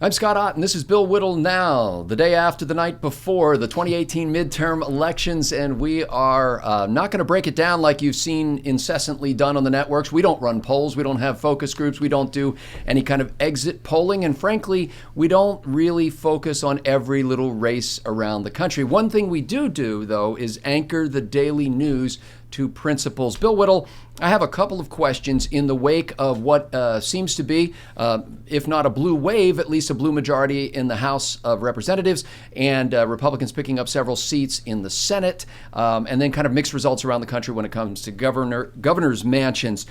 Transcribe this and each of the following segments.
I'm Scott Ott, and this is Bill Whittle now, the day after the night before the 2018 midterm elections, and we are not going to break it down like you've seen incessantly done on the networks. We don't run polls. We don't have focus groups. We don't do any kind of exit polling, and frankly, we don't really focus on every little race around the country. One thing we do, though, is anchor the daily news to principles. Bill Whittle, I have a couple of questions in the wake of what seems to be, if not a blue wave, at least a blue majority in the House of Representatives, and Republicans picking up several seats in the Senate, and then kind of mixed results around the country when it comes to governor's mansions.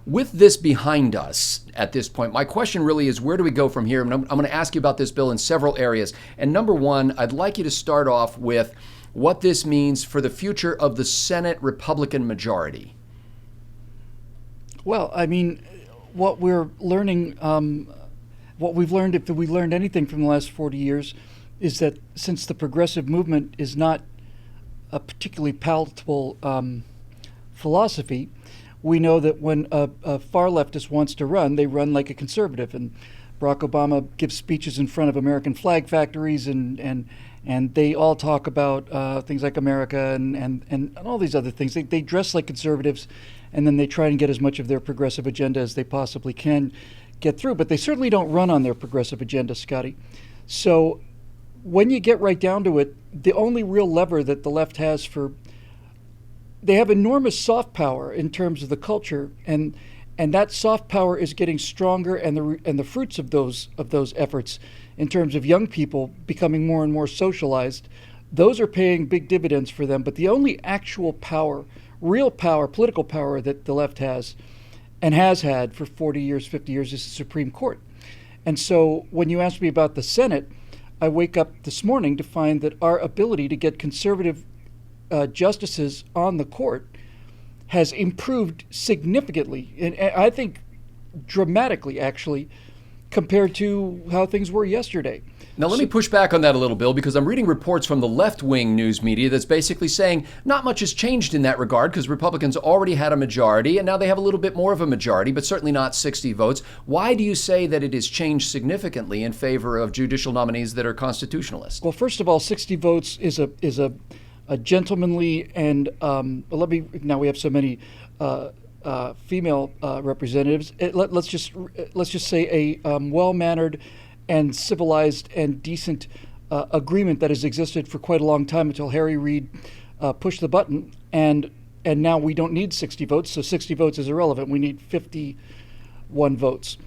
With this behind us at this point, my question really is, where do we go from here? And I'm going to ask you about this, Bill, in several areas. And number one, I'd like you to start off with what this means for the future of the Senate Republican majority. Well, I mean, what we're learning, what we've learned, if we learned anything from the last 40 years, is that since the progressive movement is not a particularly palatable philosophy, we know that when a far leftist wants to run, they run like a conservative. And Barack Obama gives speeches in front of American flag factories, and they all talk about things like America and all these other things. They dress like conservatives, and then they try and get as much of their progressive agenda as they possibly can get through. But they certainly don't run on their progressive agenda, Scotty. So when you get right down to it, the only real lever that the left has they have enormous soft power in terms of the culture, and that soft power is getting stronger, and the fruits of those efforts in terms of young people becoming more and more socialized, those are paying big dividends for them. But the only actual power, real power, political power that the left has and has had for 40 years, 50 years is the Supreme Court. And so when you ask me about the Senate, I wake up this morning to find that our ability to get conservative justices on the court has improved significantly, and I think dramatically, actually, compared to how things were yesterday. Now, let me push back on that a little, Bill, because I'm reading reports from the left-wing news media that's basically saying not much has changed in that regard because Republicans already had a majority, and now they have a little bit more of a majority, but certainly not 60 votes. Why do you say that it has changed significantly in favor of judicial nominees that are constitutionalists? Well, first of all, 60 votes is a gentlemanly and now we have so many female representatives. Let's just say a well-mannered and civilized and decent agreement that has existed for quite a long time until Harry Reid pushed the button, and now we don't need 60 votes, so 60 votes is irrelevant. We need 51 votes.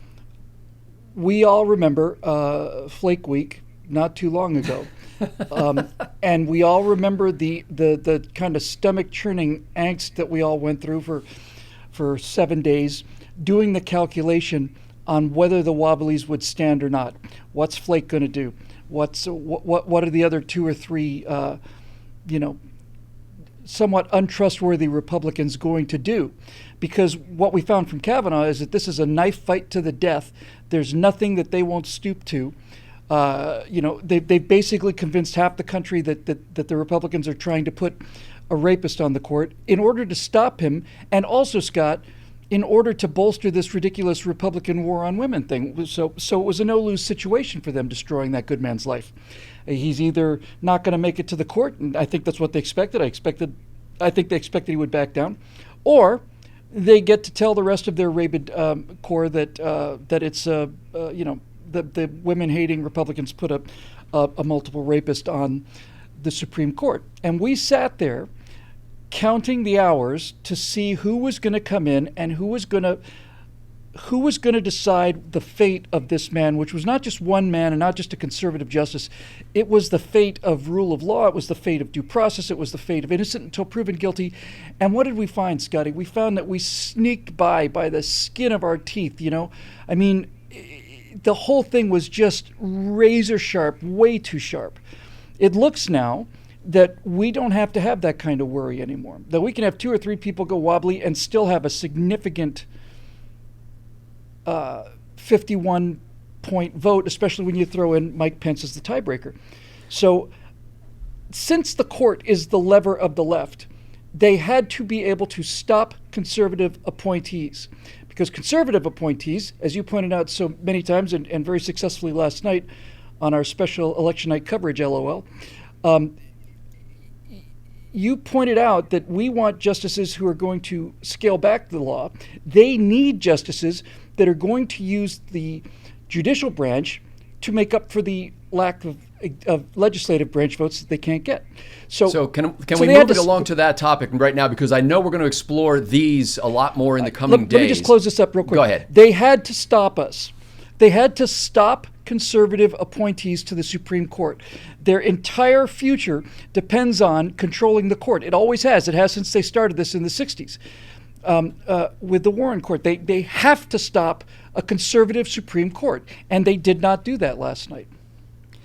We all remember Flake Week not too long ago. And we all remember the kind of stomach churning angst that we all went through for 7 days, doing the calculation on whether the Wobblies would stand or not. What's Flake going to do? What are the other two or three, somewhat untrustworthy Republicans going to do? Because what we found from Kavanaugh is that this is a knife fight to the death. There's nothing that they won't stoop to. They've basically convinced half the country that the Republicans are trying to put a rapist on the court in order to stop him, and also, Scott, in order to bolster this ridiculous Republican war on women thing. So it was a no-lose situation for them, destroying that good man's life. He's either not going to make it to the court, and I think that's what they expected. I think they expected he would back down, or they get to tell the rest of their rabid core that it's the women-hating Republicans put a multiple rapist on the Supreme Court. And we sat there counting the hours to see who was going to come in and who was going to decide the fate of this man, which was not just one man and not just a conservative justice. It was the fate of rule of law. It was the fate of due process. It was the fate of innocent until proven guilty. And what did we find, Scotty? We found that we sneaked by the skin of our teeth, I mean, the whole thing was just razor sharp, way too sharp. It looks now that we don't have to have that kind of worry anymore, that we can have two or three people go wobbly and still have a significant 51-point vote, especially when you throw in Mike Pence as the tiebreaker. So since the court is the lever of the left, they had to be able to stop conservative appointees, Because conservative appointees, as you pointed out so many times and very successfully last night on our special election night coverage, LOL, you pointed out that we want justices who are going to scale back the law. They need justices that are going to use the judicial branch to make up for the lack of legislative branch votes that they can't get. So can we move it along to that topic right now, because I know we're going to explore these a lot more in the coming days. Let me just close this up real quick. Go ahead. They had to stop us. They had to stop conservative appointees to the Supreme Court. Their entire future depends on controlling the court. It always has. It has since they started this in the 60s with the Warren Court. They have to stop a conservative Supreme Court, and they did not do that last night.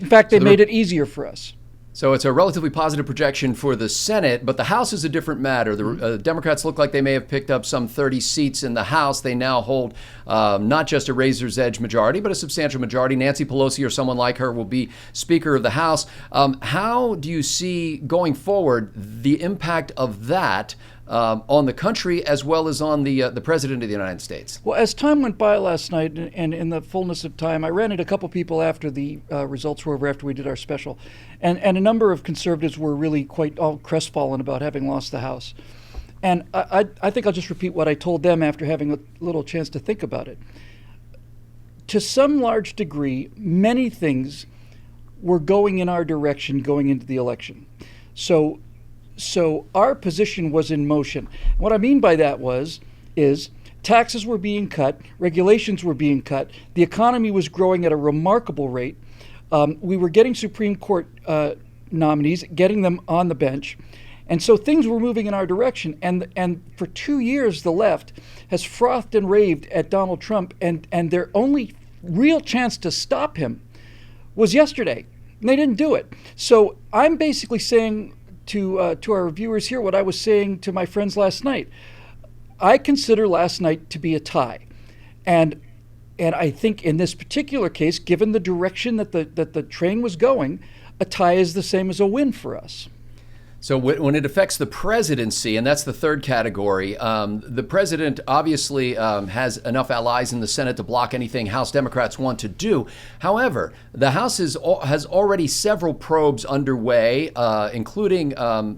In fact, they made it easier for us. So it's a relatively positive projection for the Senate, but the House is a different matter. The Democrats look like they may have picked up some 30 seats in the House. They now hold not just a razor's edge majority, but a substantial majority. Nancy Pelosi or someone like her will be Speaker of the House. How do you see going forward the impact of that on the country as well as on the President of the United States? Well, as time went by last night, and in the fullness of time, I ran into a couple people after the results were over, after we did our special, and a number of conservatives were really quite all crestfallen about having lost the House. And I think I'll just repeat what I told them after having a little chance to think about it. To some large degree, many things were going in our direction going into the election. So our position was in motion. What I mean by that is taxes were being cut, regulations were being cut, the economy was growing at a remarkable rate. We were getting Supreme Court nominees, getting them on the bench. And so things were moving in our direction. And for 2 years, the left has frothed and raved at Donald Trump, and their only real chance to stop him was yesterday. And they didn't do it. So I'm basically saying to our viewers here what I was saying to my friends last night. I consider last night to be a tie. And I think in this particular case, given the direction that the train was going, a tie is the same as a win for us. So when it affects the presidency, and that's the third category, the president obviously has enough allies in the Senate to block anything House Democrats want to do. However, the House has already several probes underway, including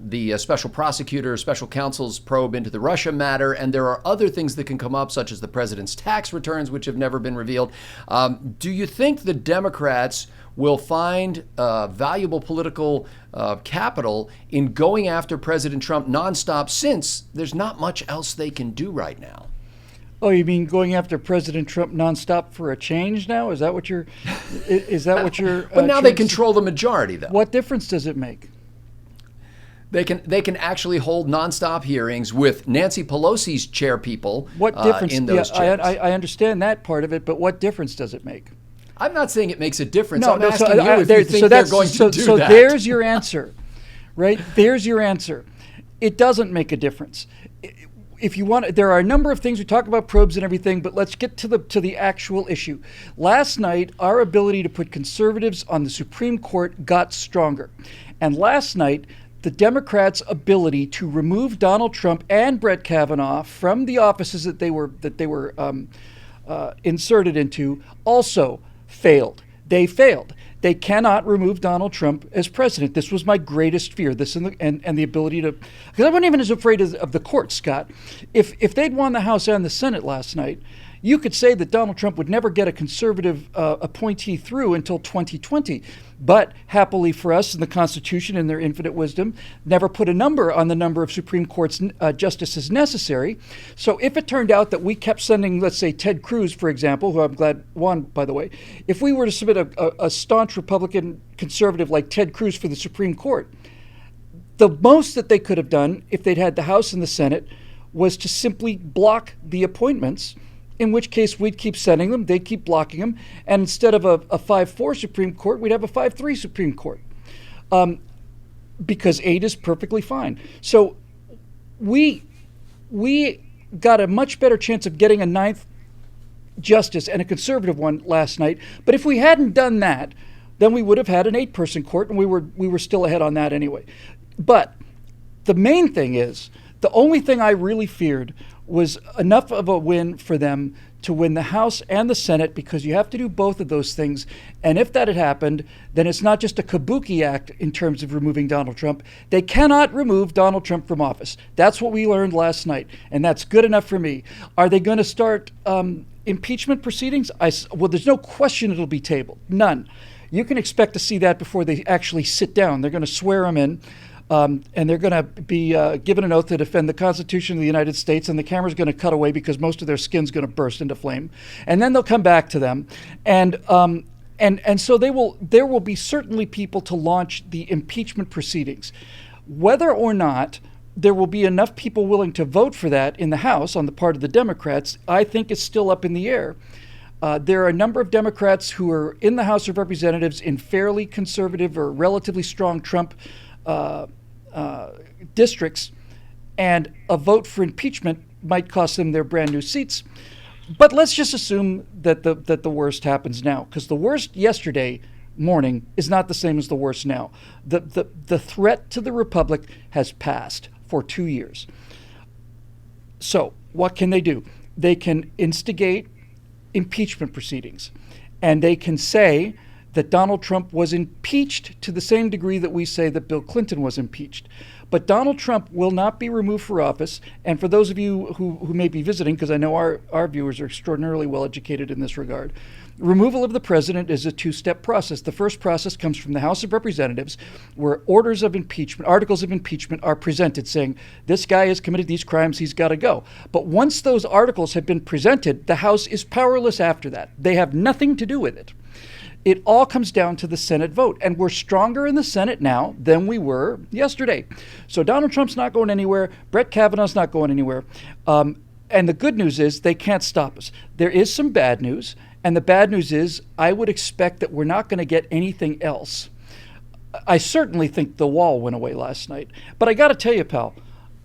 the special prosecutor, special counsel's probe into the Russia matter, and there are other things that can come up, such as the president's tax returns, which have never been revealed. Do you think the Democrats will find valuable political capital in going after President Trump nonstop, since there's not much else they can do right now? Oh, you mean going after President Trump nonstop for a change now? Is that what you're? Is that what you're? But now they control the majority, though. What difference does it make? They can actually hold nonstop hearings with Nancy Pelosi's chair people. What difference? In those chairs? I understand that part of it, but what difference does it make? I'm not saying it makes a difference. I'm asking you if you think they're going to do that. So there's your answer, right? There's your answer. It doesn't make a difference. If you want, there are a number of things we talk about, probes and everything, but let's get to the actual issue. Last night, our ability to put conservatives on the Supreme Court got stronger, and last night, the Democrats' ability to remove Donald Trump and Brett Kavanaugh from the offices that they were inserted into also failed. They failed. They cannot remove Donald Trump as president. This was my greatest fear. This and the ability to, because I wasn't even as afraid of the court, Scott. If they'd won the House and the Senate last night, you could say that Donald Trump would never get a conservative appointee through until 2020. But happily for us, in the Constitution, in their infinite wisdom, never put a number on the number of Supreme Court justices necessary. So if it turned out that we kept sending, let's say, Ted Cruz, for example, who I'm glad won, by the way, if we were to submit a staunch Republican conservative like Ted Cruz for the Supreme Court, the most that they could have done, if they'd had the House and the Senate, was to simply block the appointments, in which case we'd keep sending them, they'd keep blocking them, and instead of a 5-4 Supreme Court, we'd have a 5-3 Supreme Court, because 8 is perfectly fine. So we got a much better chance of getting a 9th justice, and a conservative one, last night. But if we hadn't done that, then we would have had an 8-person court, and we were still ahead on that anyway. But the main thing is, the only thing I really feared was enough of a win for them to win the House and the Senate, because you have to do both of those things. And if that had happened, then it's not just a kabuki act in terms of removing Donald Trump. They cannot remove Donald Trump from office. That's what we learned last night, and that's good enough for me. Are they going to start impeachment proceedings? Well, there's no question it'll be tabled. None. You can expect to see that before they actually sit down. They're going to swear them in. And they're going to be given an oath to defend the Constitution of the United States, and the camera's going to cut away because most of their skin's going to burst into flame. And then they'll come back to them, and so there will be certainly people to launch the impeachment proceedings. Whether or not there will be enough people willing to vote for that in the House on the part of the Democrats, I think is still up in the air. There are a number of Democrats who are in the House of Representatives in fairly conservative or relatively strong Trump districts, and a vote for impeachment might cost them their brand new seats. But let's just assume that the worst happens now, because the worst yesterday morning is not the same as the worst now. The threat to the Republic has passed for 2 years. So what can they do? They can instigate impeachment proceedings, and they can say that Donald Trump was impeached to the same degree that we say that Bill Clinton was impeached. But Donald Trump will not be removed for office. And for those of you who may be visiting, because I know our viewers are extraordinarily well educated in this regard, removal of the president is a two-step process. The first process comes from the House of Representatives, where articles of impeachment are presented saying, this guy has committed these crimes, he's got to go. But once those articles have been presented, the House is powerless after that. They have nothing to do with it. It all comes down to the Senate vote, and we're stronger in the Senate now than we were yesterday. So Donald Trump's not going anywhere. Brett Kavanaugh's not going anywhere. And the good news is they can't stop us. There is some bad news, and the bad news is I would expect that we're not going to get anything else. I certainly think the wall went away last night. But I got to tell you, pal,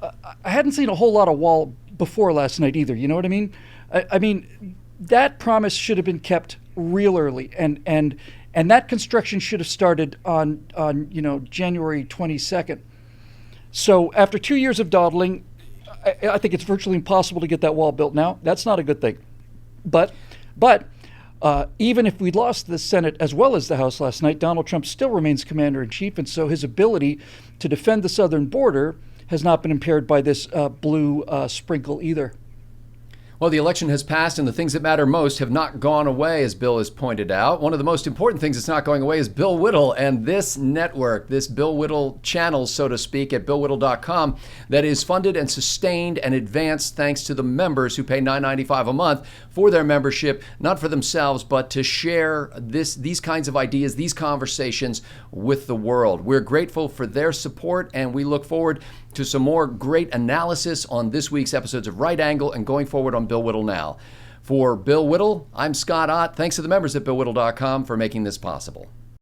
I hadn't seen a whole lot of wall before last night either. You know what I mean? I mean, that promise should have been kept real early, and that construction should have started on January 22nd. So after 2 years of dawdling, I think it's virtually impossible to get that wall built now. That's not a good thing. But even if we lost the Senate as well as the House last night, Donald Trump still remains commander-in-chief, and so his ability to defend the southern border has not been impaired by this blue sprinkle either. Well, the election has passed, and the things that matter most have not gone away, as Bill has pointed out. One of the most important things that's not going away is Bill Whittle and this network, this Bill Whittle channel, so to speak, at BillWhittle.com, that is funded and sustained and advanced thanks to the members who pay $9.95 a month for their membership, not for themselves, but to share these kinds of ideas, these conversations with the world. We're grateful for their support, and we look forward to some more great analysis on this week's episodes of Right Angle and going forward on Bill Whittle Now. For Bill Whittle, I'm Scott Ott. Thanks to the members at BillWhittle.com for making this possible.